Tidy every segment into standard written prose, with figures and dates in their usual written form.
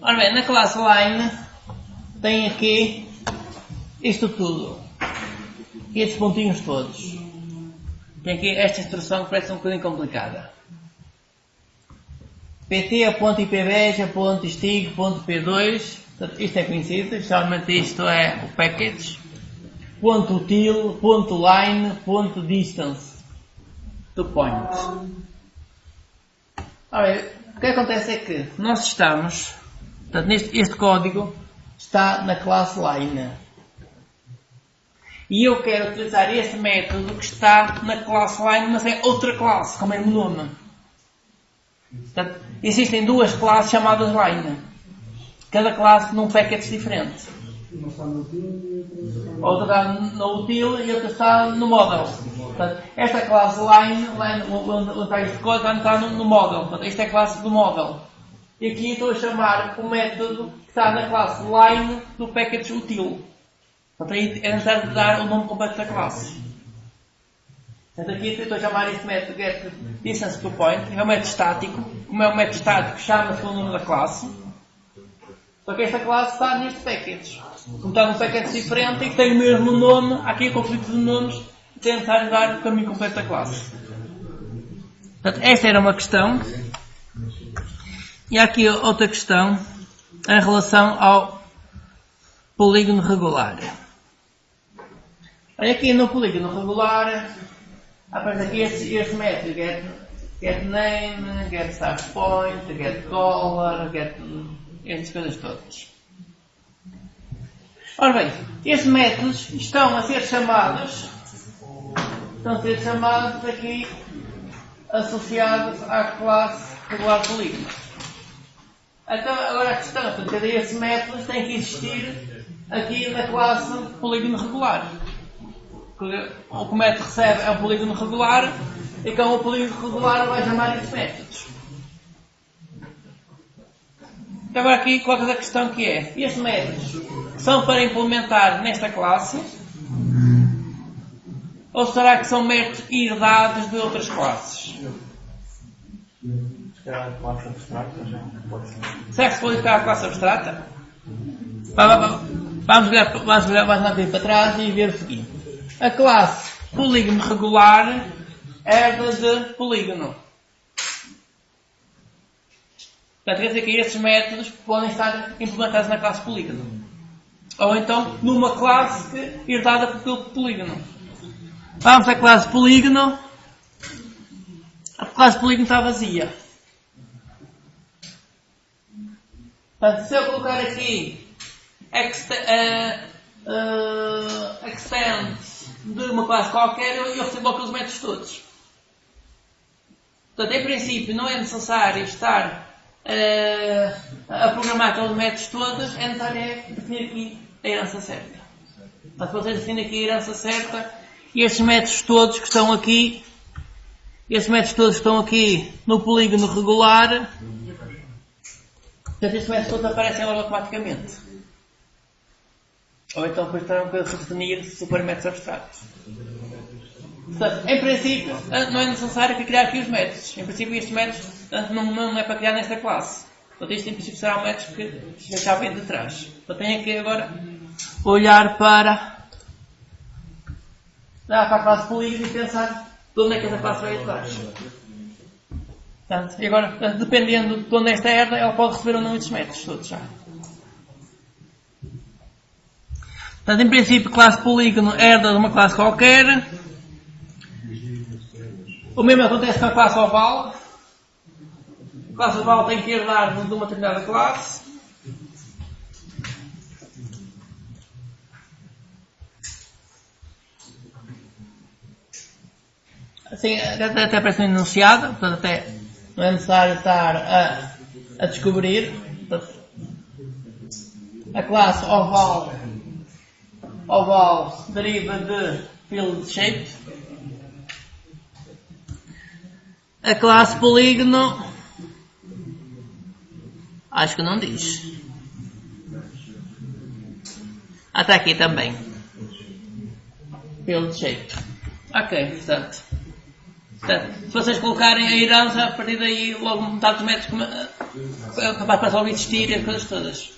Ora bem, na classe line tem aqui isto tudo. E estes pontinhos todos. Tem aqui esta instrução que parece um bocadinho complicada. pt.ipbeja.stig.p2. Isto é conhecido. Geralmente isto é o package. .util, .line, .distance. Do point. Ora bem, o que acontece é que nós estamos... Portanto, este código está na classe line. E eu quero utilizar este método que está na classe line, mas é outra classe, como é o nome. Portanto, existem duas classes chamadas line. Cada classe num package diferente. Outra está no util e outra está no model. Portanto, esta classe line onde está este código, está no model. Portanto, esta é a classe do model. E aqui estou a chamar o método que está na classe line do package util. Portanto, aí é necessário dar o nome completo da classe. Portanto, aqui estou a chamar este método getDistanceToPoint. É um método estático. Como é um método estático, chama-se o nome da classe. Só que esta classe está neste package. Como está num package diferente e que tem o mesmo nome, aqui é conflito de nomes, é necessário dar o caminho completo da classe. Portanto, esta era uma questão. E há aqui outra questão em relação ao polígono regular. Olha aqui no polígono regular, aparece aqui este método, get name, get start point, get color, get estas coisas todas. Ora bem, estes métodos estão a ser chamados aqui associados à classe regular polígono. Então, agora a questão é que cada esses métodos tem que existir aqui na classe polígono regular. O que o método recebe é um polígono regular e com o polígono regular vai chamar estes métodos. Agora aqui coloca a questão que é, estes métodos são para implementar nesta classe ou será que são métodos herdados de outras classes? Será que se pode ficar a classe abstrata? Vamos olhar mais um para trás e ver o seguinte. A classe polígono regular herda de polígono. Portanto, quer dizer que estes métodos podem estar implementados na classe polígono. Ou então numa classe herdada pelo polígono. Vamos à classe polígono. A classe polígono está vazia. Portanto, se eu colocar aqui extend de uma classe qualquer, eu recebo aqueles métodos todos. Portanto, em princípio, não é necessário estar a programar todos os métodos todos, é necessário definir aqui a herança certa. Portanto, vocês definem aqui a herança certa e estes métodos todos que estão aqui, no polígono regular, portanto, estes métodos todos aparecem logo automaticamente. Ou então depois terão que redefinir supermétodos abstratos. Portanto, em princípio, não é necessário criar aqui os métodos. Em princípio, estes métodos não é para criar nesta classe. Portanto, isto em princípio será um método que já vem de trás. Então, tenho que agora olhar para a classe polígono e pensar de onde é que essa classe vai atrás. Portanto, e agora, dependendo de onde esta herda, ela pode receber ou não estes métodos todos já. Portanto, em princípio, classe polígono herda de uma classe qualquer. O mesmo acontece com a classe oval. A classe oval tem que herdar de uma determinada classe. Assim, até aparece um enunciado, portanto, até não é necessário estar a descobrir. Portanto, a classe oval deriva de field shape. A classe polígono, acho que não diz. Até aqui também. Field shape. Ok, portanto, Portanto, se vocês colocarem a herança, a partir daí logo metade dos métodos vai passar logo a existir e as coisas todas.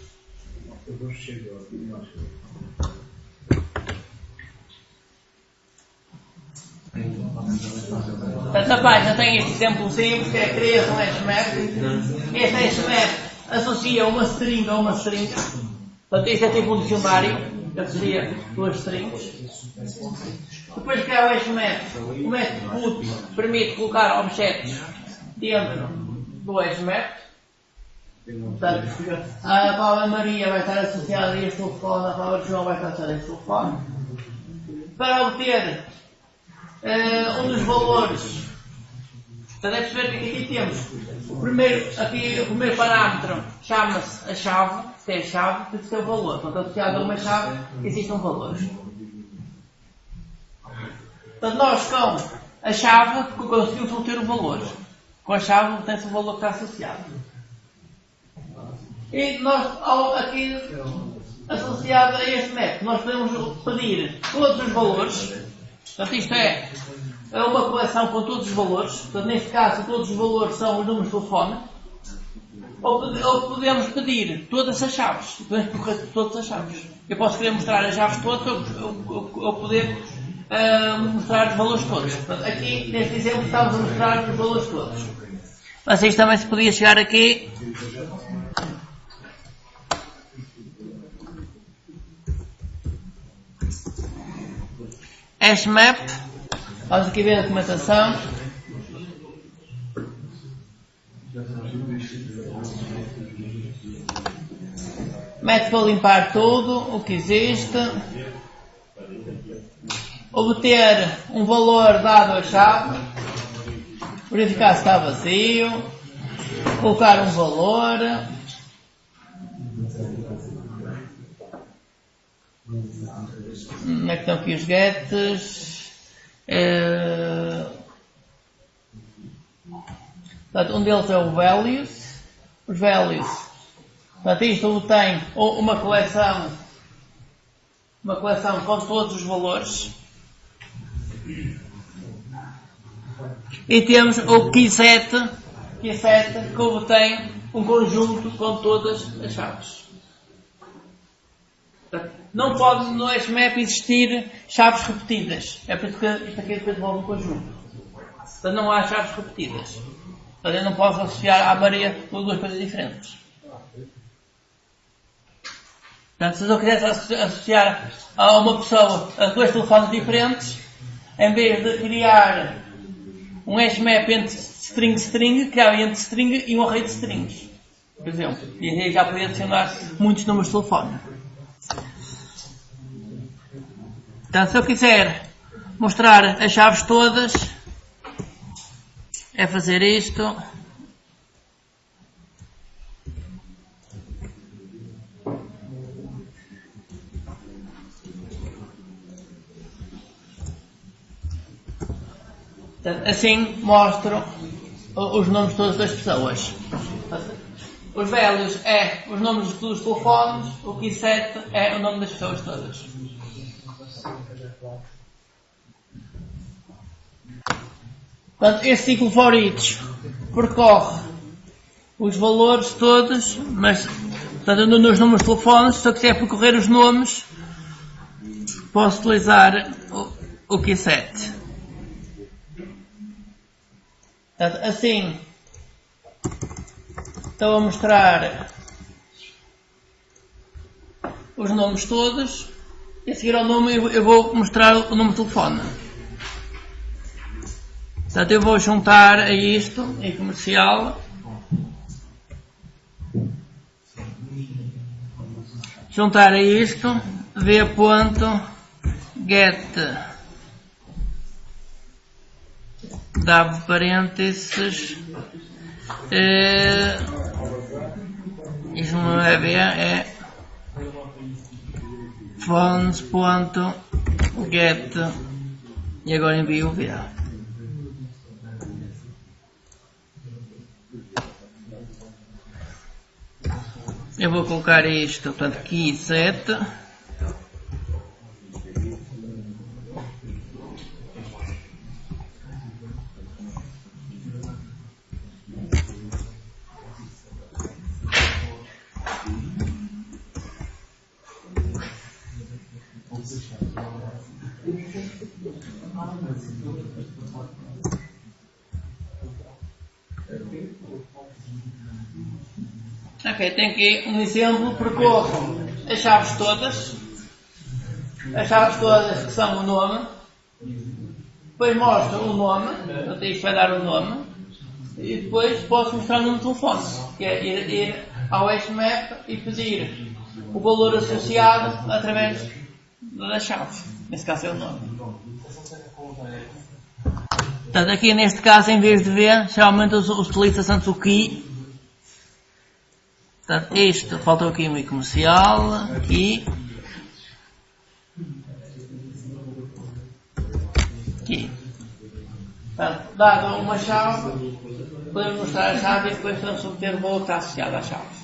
Portanto, a página tem este exemplo simples, que é a criação hashmap. Este hashmap associa uma string a uma string. Portanto, isto é tipo um dicionário, que associa duas strings. Depois que há o hashmap, o método put permite colocar objetos dentro do hashmap. Portanto, a palavra Maria vai estar associada a este telefone, a palavra João vai estar associada a este telefone. Para obter um dos valores, portanto, é perceber que aqui temos o primeiro parâmetro chama-se a chave, que é a chave, que tem o valor. Portanto, associado a uma chave existe um valor. Portanto, nós com a chave conseguimos obter o valor. Com a chave tem-se o valor que está associado. E nós, aqui associado a este método, nós podemos pedir todos os valores. Portanto, isto é uma coleção com todos os valores. Portanto, neste caso, todos os valores são os números de telefone. Ou podemos pedir todas as chaves. Podemos correr todas as chaves. Eu posso querer mostrar as chaves todas ou poder mostrar os valores todos. Portanto, aqui, neste exemplo, estamos a mostrar os valores todos. Mas isto também se podia chegar aqui. Hashmap. Vamos aqui ver a documentação. Método para limpar tudo o que existe. Obter um valor dado à chave. Verificar se está vazio. Colocar um valor. Onde é que estão aqui os gets? Portanto, um deles é o values. Os values. Portanto, isto tem uma coleção com todos os valores. E temos o keyset que obtém um conjunto com todas as chaves. Não pode no hashmap existir chaves repetidas. É por isso que isto aqui depois devolve um conjunto. Portanto, não há chaves repetidas. Portanto, eu não posso associar à Maria duas coisas diferentes. Portanto, se eu quisesse associar a uma pessoa a dois telefones diferentes, em vez de criar um hashmap entre string, criava entre string e um array de strings, por exemplo. E aí já podia adicionar muitos números de telefone. Portanto, se eu quiser mostrar as chaves todas, é fazer isto. Portanto, assim mostro os nomes todos das pessoas. Os values é os nomes dos telefones, o keyset é o nome das pessoas todas. Portanto, este ciclo for each percorre os valores todos, mas portanto, nos números de telefones, se eu quiser percorrer os nomes, posso utilizar o keyset. Portanto, assim, estou a mostrar os nomes todos e a seguir ao nome eu vou mostrar o número de telefone. Portanto, eu vou juntar a isto em comercial. Juntar a isto, v.get dá parênteses. Isto não é v, é phones.get e agora envio o v. Eu vou colocar isto, portanto, keyset. Ok, tem aqui um exemplo, percorro as chaves todas que são o nome, depois mostro o nome, portanto isto vai dar o nome, e depois posso mostrar o número de telefone, que é ir ao HMAP e pedir o valor associado através da chave, nesse caso é o nome. Portanto, aqui neste caso, em vez de ver, geralmente utiliza-se antes o key. Portanto, isto, faltou aqui um comercial, aqui. Portanto, dado uma chave, podemos mostrar a chave e depois podemos obter o valor que está associado à chave.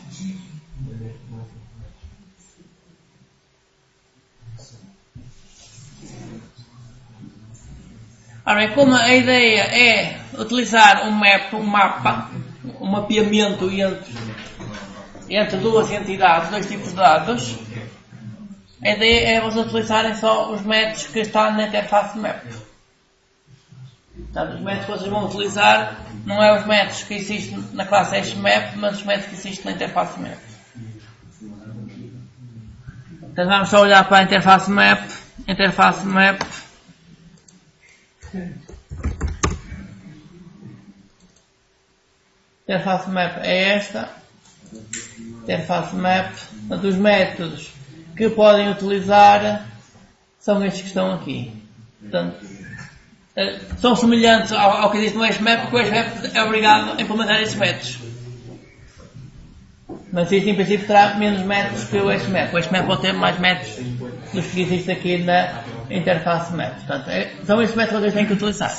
Ora bem, como a ideia é utilizar um mapa, um mapeamento entre duas entidades, dois tipos de dados, a ideia é vocês utilizarem só os métodos que estão na interface map. Portanto, os métodos que vocês vão utilizar não é os métodos que existem na classe HMAP, mas os métodos que existem na interface map. Então vamos só olhar para a interface map. Interface map é esta. Interface map, portanto, os métodos que podem utilizar são estes que estão aqui. Portanto, são semelhantes ao que existe no HMAP, porque o HMAP é obrigado a implementar esses métodos. Mas isto em princípio terá menos métodos que o HMAP. O HMAP pode ter mais métodos dos que existem aqui na interface map. Portanto, são estes métodos que vocês têm que utilizar.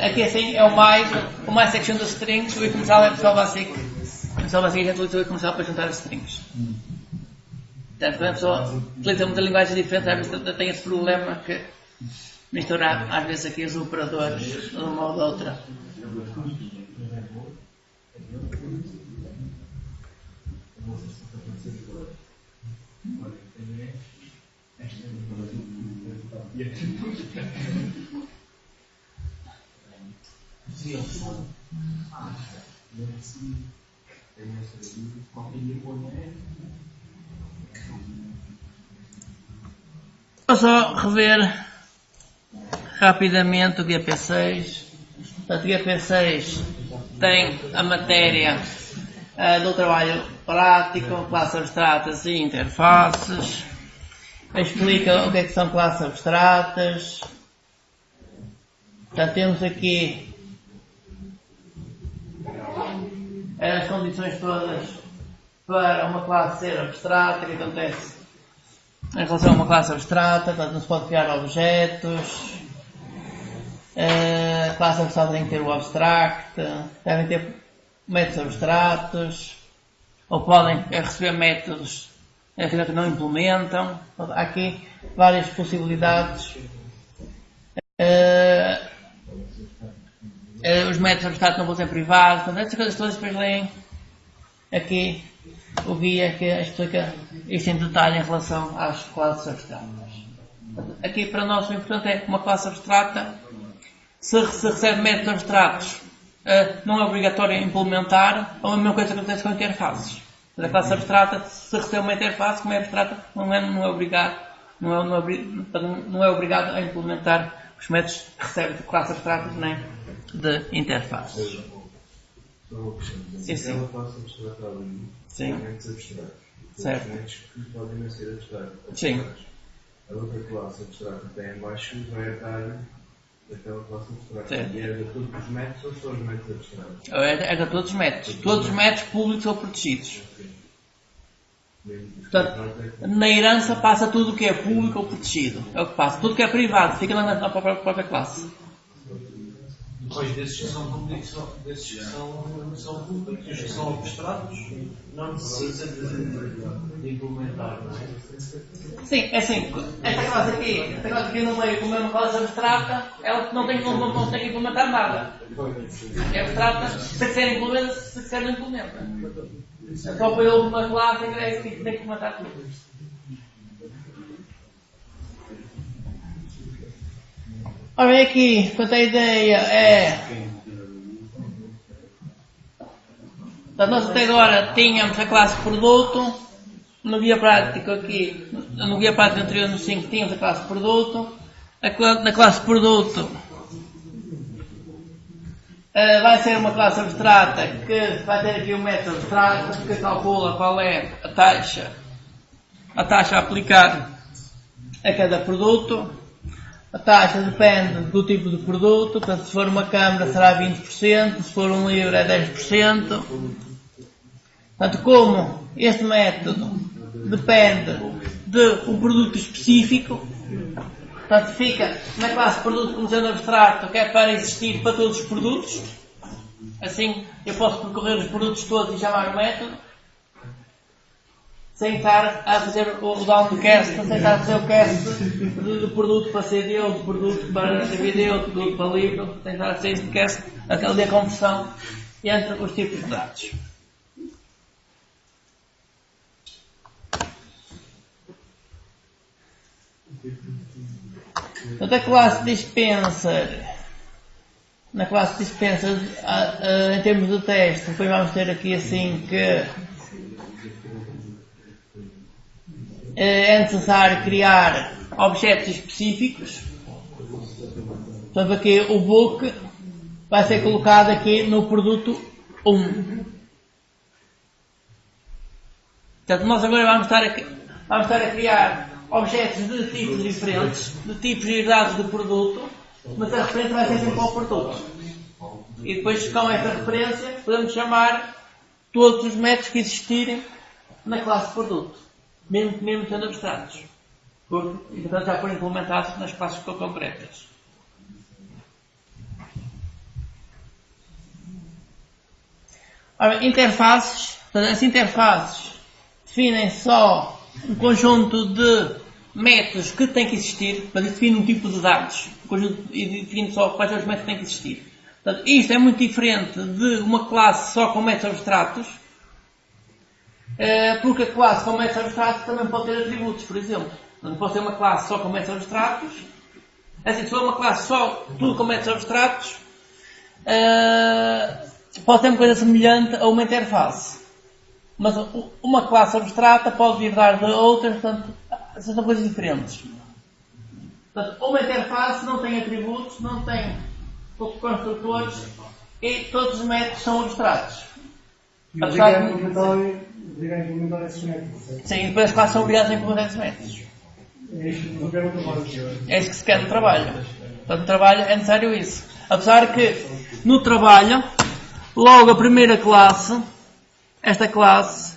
Aqui assim é o mais section dos strings, o comercial é o Visual Basic. O Visual Basic já utiliza o comercial para juntar as strings. Portanto, quando a pessoa utiliza muita linguagem diferente, às vezes tem esse problema que misturar às vezes aqui os operadores de uma ou de outra. Vou só rever rapidamente o GP6. Portanto, o GP6 tem a matéria do trabalho prático, classes abstratas e interfaces. Explica o que é que são classes abstratas. Já temos aqui as condições todas para uma classe ser abstrata, que acontece em relação a uma classe abstrata. Portanto, não se pode criar objetos. A classe abstrata tem que ter o abstract, devem ter métodos abstratos, ou podem receber métodos que não implementam. Há aqui várias possibilidades. Os métodos abstratos não vão ser privados. Portanto, estas coisas todas depois leem aqui o guia que explica isto em detalhe em relação às classes abstratas. Portanto, aqui para nós o importante é que uma classe abstrata, se recebe métodos abstratos, não é obrigatório implementar, ou a mesma coisa que acontece com interfaces. A classe abstrata, se recebe uma interface, como é abstrata, não é obrigado a implementar os métodos que recebe de classes abstratas nem de interfaces. Sim, sim. Ela classe abstrata ali, sim. Métodos abstratos. Certo. Métodos que podem não ser abstratos. Sim. A outra classe abstrata que tem em baixo vai herdar daquela classe abstrata. Certo. E herda todos os métodos ou só os métodos abstratos? Herda todos os métodos. Todos os métodos públicos ou protegidos. Portanto, na herança passa tudo o que é público ou protegido. É o que passa. Tudo o que é privado fica na própria classe. Pois desses que são públicos, desses que são públicos, os que são abstratos, não precisa de implementar, não é? Sim, é assim, esta classe aqui no meio, como é uma classe abstrata, ela não tem que implementar nada. É abstrata, se quiser implementa, se quiser não implementa. É só para ele uma classe que tem que implementar tudo. Ora, aqui, portanto, a ideia é... Portanto, nós até agora tínhamos a classe produto, no guia prático aqui, no guia prático anterior no 5 tínhamos a classe produto, na classe produto vai ser uma classe abstrata que vai ter aqui um método abstrato que calcula qual é a taxa a aplicar a cada produto. A taxa depende do tipo de produto, portanto, se for uma câmara será 20%, se for um livro é 10%. Portanto, como este método depende de um produto específico, portanto, fica na classe produto como sendo abstrato, que é para existir para todos os produtos. Assim, eu posso percorrer os produtos todos e chamar o método, sem estar a fazer o downcast, sem estar a fazer o cast do produto para CD, ou do produto para DVD, ou do produto para livro, sem estar a fazer este cast, aquela conversão entre os tipos de dados. Portanto, a classe dispenser, na classe dispenser, em termos de teste, depois vamos ter aqui assim que é necessário criar objetos específicos. Portanto, aqui o book vai ser colocado aqui no produto 1. Portanto, nós agora vamos estar a criar objetos de tipos diferentes, de tipos herdados do produto, mas a referência vai ser sempre ao produto. E depois, com esta referência, podemos chamar todos os métodos que existirem na classe produto, mesmo sendo abstratos, porque, portanto, já foram implementados nas classes concretas. Ora, interfaces. Portanto, as interfaces definem só um conjunto de métodos que têm que existir, mas define um tipo de dados, e define só quais são os métodos que têm que existir. Portanto, isto é muito diferente de uma classe só com métodos abstratos, porque a classe com métodos abstratos também pode ter atributos, por exemplo. Não pode ter uma classe só com métodos abstratos. Assim, se for uma classe só, tudo com métodos abstratos, pode ter uma coisa semelhante a uma interface. Mas uma classe abstrata pode vir dar de outras, portanto, são coisas diferentes. Portanto, uma interface não tem atributos, não tem construtores e todos os métodos são abstratos. E obrigar a implementar esses métodos. Sim, depois as classes são obrigadas a implementar esses métodos. É isso que se quer no trabalho. É isso que se quer no trabalho. Portanto, no trabalho é necessário isso. Apesar que no trabalho, logo a primeira classe, esta classe,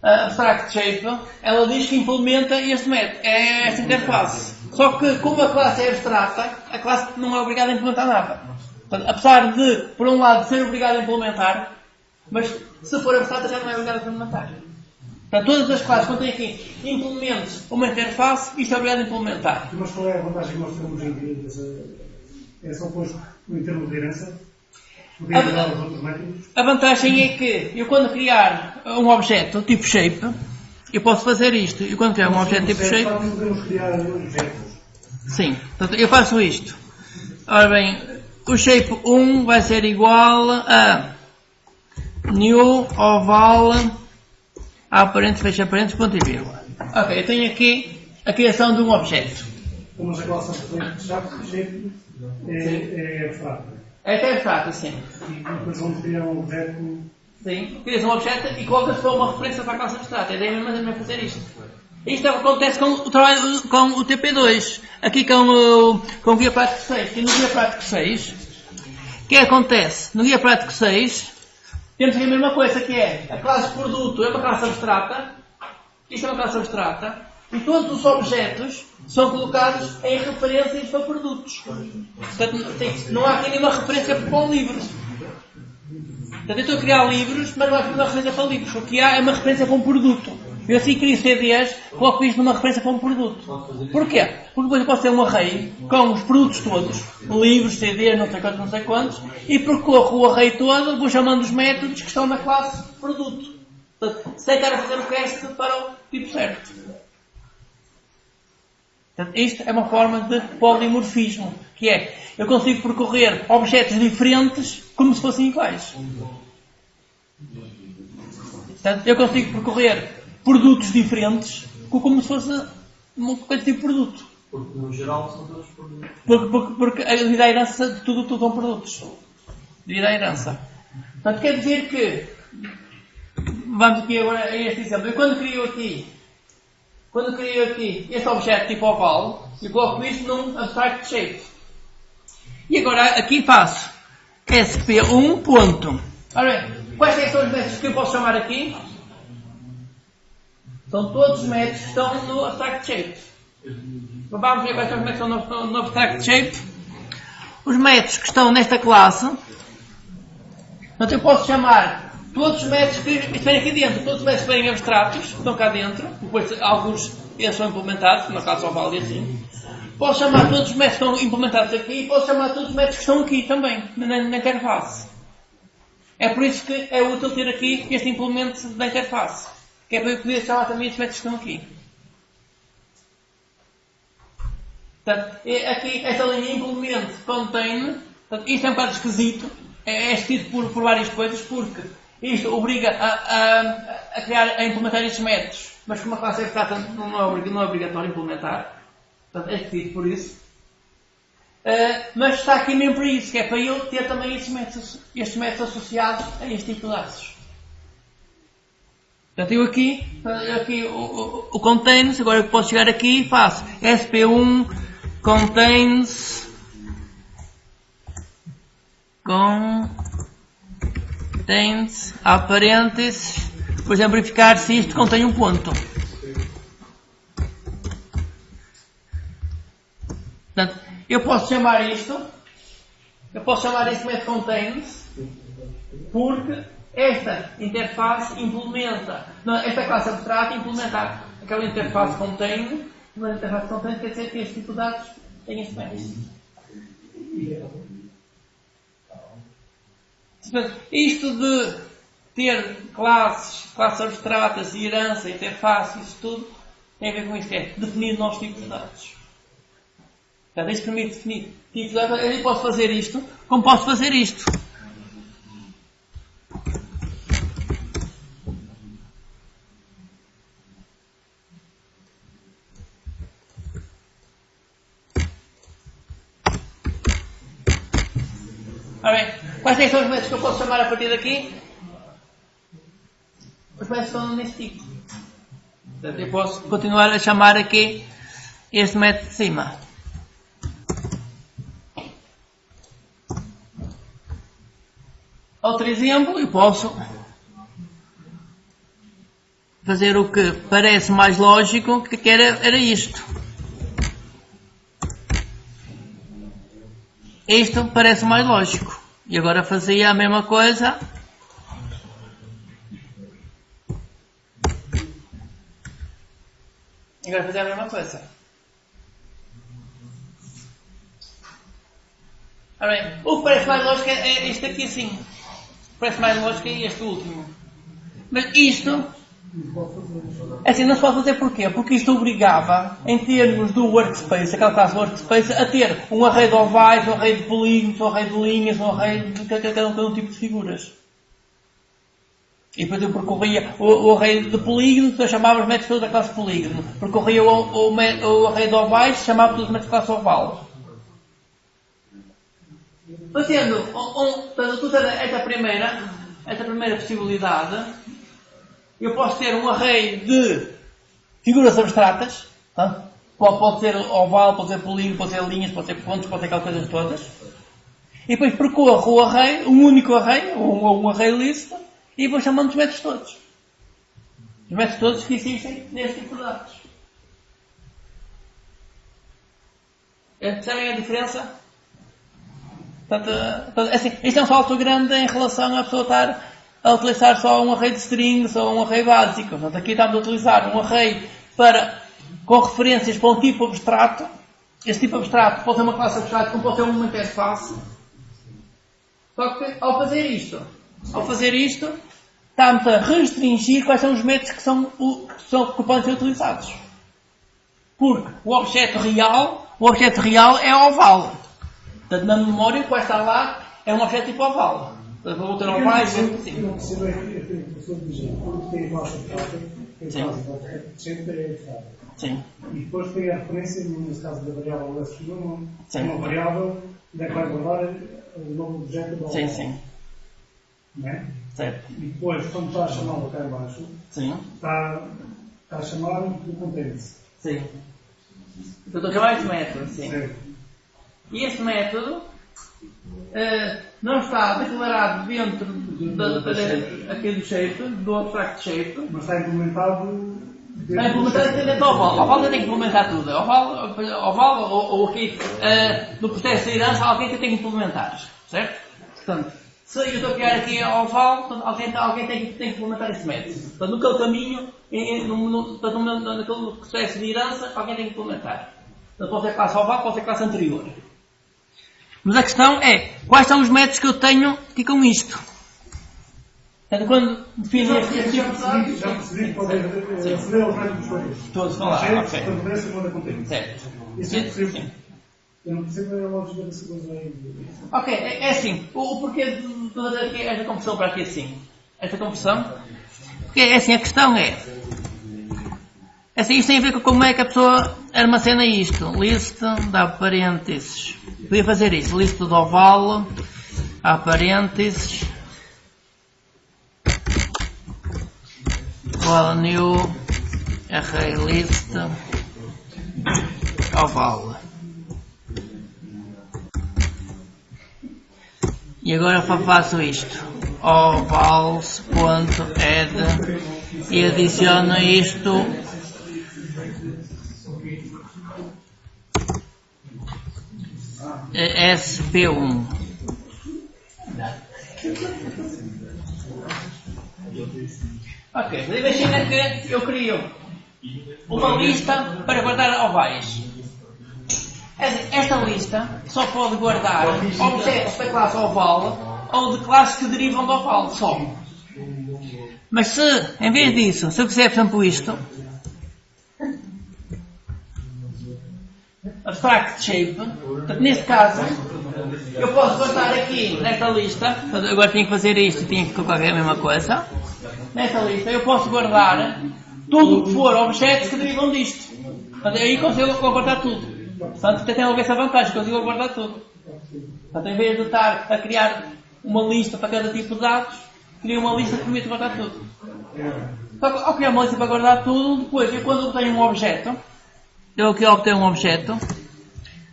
Abstract Shape, ela diz que implementa este método, é esta interface. Só que, como a classe é abstrata, a classe não é obrigada a implementar nada. Portanto, apesar de, por um lado, ser obrigada a implementar, mas se for abstrata já não é obrigada a implementar. Portanto, todas as classes, quando tem aqui implemente uma interface, isto é obrigado a implementar. Mas qual é a vantagem que nós temos em Git? É só depois, em termos de herança? A vantagem é que eu, quando criar um objeto tipo shape, eu posso fazer isto. E quando criar um objeto tipo shape, podemos criar objetos. sim, portanto, eu faço isto. Ora bem, o shape 1 vai ser igual a new oval, parênteses, fecha parênteses, ponto e vírgula. Ok, eu tenho aqui a criação de um objeto. Como a classe shape é abstrata. É até abstrato, sim. E depois vamos criar um objeto. Sim, crias um objeto e colocas para uma referência para a classe abstrata. A ideia mesmo é fazer isto. Isto acontece com o trabalho com o TP2. Aqui com o Guia Prático 6. E no Guia Prático 6, o que acontece? No Guia Prático 6, temos aqui a mesma coisa, que é a classe produto é uma classe abstrata. Isto é uma classe abstrata. E todos os objetos são colocados em referências para produtos. Portanto, não há aqui nenhuma referência para livros. Portanto, eu estou a criar livros, mas não há aqui nenhuma referência para livros. O que há é uma referência para um produto. Eu assim crio CDs, coloco isto numa referência para um produto. Porquê? Porque depois eu posso ter um array com os produtos todos, livros, CDs, não sei quantos, e percorro o array todo, vou chamando os métodos que estão na classe produto. Portanto, sei que quero fazer o cast para o tipo certo. Portanto, isto é uma forma de polimorfismo, que é, eu consigo percorrer objetos diferentes como se fossem iguais. Portanto, eu consigo percorrer produtos diferentes como se fosse um coisa tipo produto. Porque no geral são todos produtos. Porque a devido à herança, tudo são produtos. Devido à herança. Portanto, quer dizer que, vamos aqui agora a este exemplo, eu quando crio aqui este objeto tipo oval, eu coloco isto num abstract shape. E agora aqui faço sp1 ponto. Ora bem, quais são os métodos que eu posso chamar aqui? São todos os métodos que estão no abstract shape. Vamos ver quais são os métodos que estão no abstract shape. Os métodos que estão nesta classe. Portanto, eu posso chamar todos os métodos que estiverem aqui dentro. Todos os métodos que estiverem abstratos, que estão cá dentro. Depois, alguns eles são implementados, na classe oval e assim. Posso chamar todos os métodos que estão implementados aqui e posso chamar todos os métodos que estão aqui também, na interface. É por isso que é útil ter aqui este implemento da interface. Que é para eu poder chamar também os métodos que estão aqui. Portanto, aqui, esta linha implement contain, portanto, isto é um bocado esquisito, é escrito por várias coisas, porque isto obriga a implementar estes métodos, mas como a classe abstrata não é obrigatório implementar, portanto, é escrito por isso. Mas está aqui mesmo para isso, que é para eu ter também estes métodos associados a este tipo de dados. Portanto, eu aqui o contains, agora eu posso chegar aqui e faço sp1 contains há parênteses, depois é verificar se isto contém um ponto. Portanto, eu posso chamar este método contains, porque esta interface implementa, esta classe abstrata implementa aquela interface contain, mas a interface contain quer dizer que este tipo de dados tem este método. Isto de ter classes abstratas e herança, interface, isso tudo, tem a ver com isto, é definir novos tipos de dados. Portanto, isto permite definir tipos de dados. Eu posso fazer isto, como posso fazer isto. Ora bem, quais são os métodos que eu posso chamar a partir daqui? Os métodos estão neste tipo. Portanto, eu posso continuar a chamar aqui este método de cima. Outro exemplo, eu posso fazer o que parece mais lógico, que era isto. Isto parece mais lógico. E agora fazia a mesma coisa. Agora fazia a mesma coisa. Ora bem, o que parece mais lógico é este aqui assim. Parece mais lógico é este último. Mas isto, assim, não se pode fazer porquê? Porque isto obrigava, em termos do workspace, aquela classe workspace, a ter um array de ovais, um array de polígonos, um array de linhas, um array de cada um tipo de figuras. E depois eu percorria o array de polígonos, eu chamava os métodos da classe polígono. Percorria o array de ovais, chamava todos os métodos da classe oval. Fazendo esta primeira possibilidade, eu posso ter um array de figuras abstratas, tá? Pode ser oval, pode ser polígono, pode ser linhas, pode ser pontos, pode ser aquelas coisas todas. E depois percorro o array, um único array, ou um array list, e vou chamando os métodos todos. Os métodos todos que existem neste tipo de dados. Percebem a diferença? Portanto, assim, isto é um salto grande em relação a pessoa estar a utilizar só um array de strings ou um array básico. Portanto, aqui estamos a utilizar um array com referências para um tipo abstrato. Este tipo abstrato pode ser uma classe abstrata, como pode ser uma interface. Só que ao fazer isto, estamos a restringir quais são os métodos que podem ser utilizados. Porque o objeto real é oval. Portanto, na memória, o que vai estar lá é um objeto tipo oval. Portanto, vou ter ovais e assim. Eu não percebo aquilo que o professor dizia. Quando tem a classe abstrata, tem a classe abstrata, sempre é abstrata. Sim. E depois tem a referência, nesse caso da variável S1, Sim. uma variável da que vai guardar o novo objeto do oval. Sim, sim. Não é? Certo. E depois, quando está a chamá-lo cá em baixo, Sim. está a chamar do contente. Sim. Eu estou a chamar este método, sim. Certo. E este método não está declarado dentro aqui do shape, do abstract shape. Mas está implementado. Está implementado dentro do oval. O oval tem que implementar tudo. Oval ou aqui no processo de herança alguém tem que implementar. Certo? Portanto, se eu estou a criar aqui oval, alguém tem que implementar este método. Portanto, naquele caminho, naquele processo de herança, alguém tem que implementar. Portanto, pode ser classe oval, pode ser classe anterior. Mas a questão é, quais são os métodos que eu tenho aqui com isto? Portanto, quando defino este tipo de dados... Já percebi que pode aceder aos métodos todos. Todos estão lá, Objetos, ok. referência, moda contente. Certo. Isso eu percebo. Sim. Eu não percebo a lógica dessa coisa aí. Ok, é assim. O porquê de fazer aqui esta conversão para aqui assim? Esta conversão? Porque é assim, a questão é... Assim, isto tem a ver com como é que a pessoa armazena isto. List, dá parênteses. Podia fazer isso. List do oval, há parênteses. Well, new array list oval. E agora faço isto. Ovals.add e adiciono isto SP1. Ok, imagina que eu crio uma lista para guardar ovais. Esta lista só pode guardar objetos da classe oval ou de classes que derivam do oval, só. Mas se, em vez disso, se eu quiser, por exemplo, isto, abstract shape, portanto, neste caso, eu posso guardar aqui, nesta lista, agora tinha que fazer isto e tinha que colocar a mesma coisa, nesta lista eu posso guardar tudo o que for objetos que derivam disto. Portanto, aí consigo guardar tudo. Portanto, tem logo essa vantagem, consigo guardar tudo. Portanto, em vez de estar a criar uma lista para cada tipo de dados, crio uma lista que permite guardar tudo. Só que ao criar uma lista para guardar tudo, depois, eu quando obtenho um objeto, eu aqui obtenho um objeto,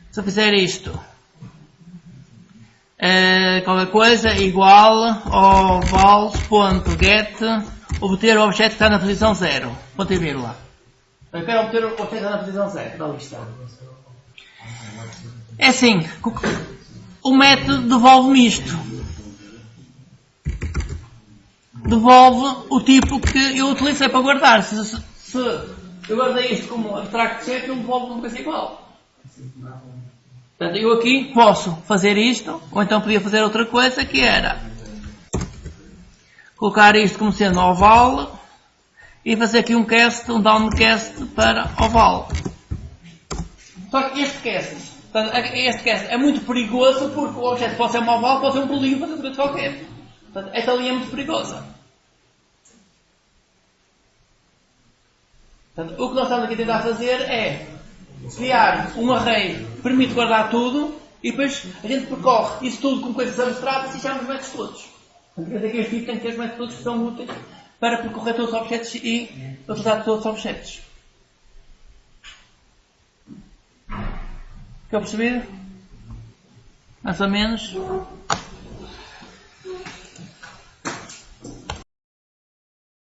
se eu fizer isto, qualquer coisa, igual ao vals.get, obter o objeto que está na posição 0, ponto e vírgula. Eu quero obter o objeto que está na posição 0 da lista. É assim, o método devolve-me isto. Devolve o tipo que eu utilizei para guardar. Se eu guardei isto como abstract shape, ele devolve uma coisa igual. Portanto, eu aqui posso fazer isto, ou então podia fazer outra coisa, que era colocar isto como sendo oval e fazer aqui um downcast para oval. Só que este cast é muito perigoso porque o objeto pode ser um oval, pode ser um polígono, pode ser outra coisa qualquer. Portanto, esta linha é muito perigosa. Portanto, o que nós estamos aqui a tentar fazer é criar um array que permite guardar tudo e depois a gente percorre isso tudo com coisas abstratas e chama os métodos todos. Portanto, quer dizer que este tipo tem que ter os métodos todos que são úteis para percorrer todos os objetos e utilizar todos os objetos. Ficou percebido? Mais ou menos?